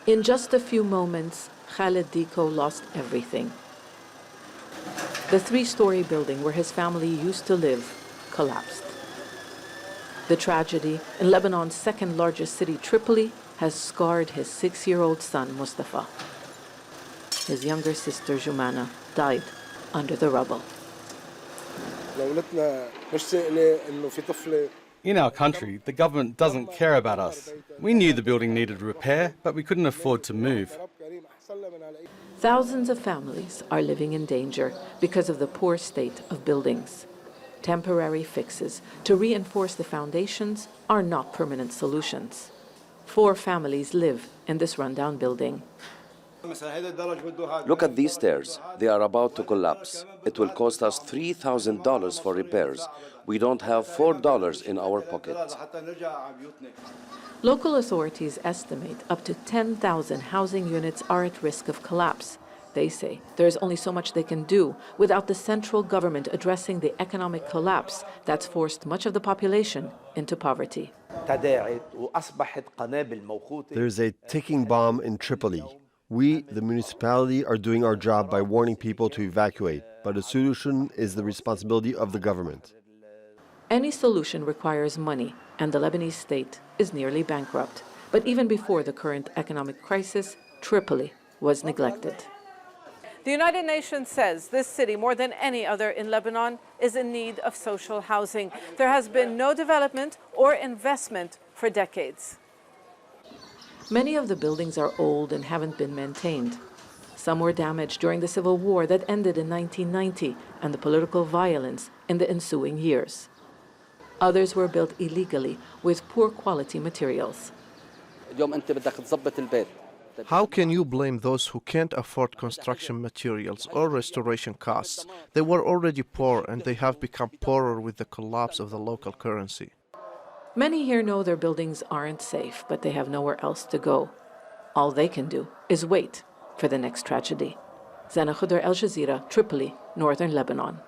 In just a few moments, Khaled Diko lost everything. The three-story building where his family used to live collapsed. The tragedy in Lebanon's second-largest city, Tripoli, has scarred his 6-year-old son, Mustafa. His younger sister, Jumana, died under the rubble. In our country, the government doesn't care about us. We knew the building needed repair, but we couldn't afford to move. Thousands of families are living in danger because of the poor state of buildings. Temporary fixes to reinforce the foundations are not permanent solutions. 4 families live in this rundown building. Look at these stairs. They are about to collapse. It will cost us $3,000 for repairs. We don't have $4 in our pocket. Local authorities estimate up to 10,000 housing units are at risk of collapse. They say there is only so much they can do without the central government addressing the economic collapse that's forced much of the population into poverty. There's a ticking bomb in Tripoli. We, the municipality, are doing our job by warning people to evacuate, but a solution is the responsibility of the government. Any solution requires money, and the Lebanese state is nearly bankrupt. But even before the current economic crisis, Tripoli was neglected. The United Nations says this city, more than any other in Lebanon, is in need of social housing. There has been no development or investment for decades. Many of the buildings are old and haven't been maintained. Some were damaged during the civil war that ended in 1990 and the political violence in the ensuing years. Others were built illegally with poor quality materials. How can you blame those who can't afford construction materials or restoration costs? They were already poor and they have become poorer with the collapse of the local currency. Many here know their buildings aren't safe, but they have nowhere else to go. All they can do is wait for the next tragedy. Khodr, Jazeera, Tripoli, northern Lebanon.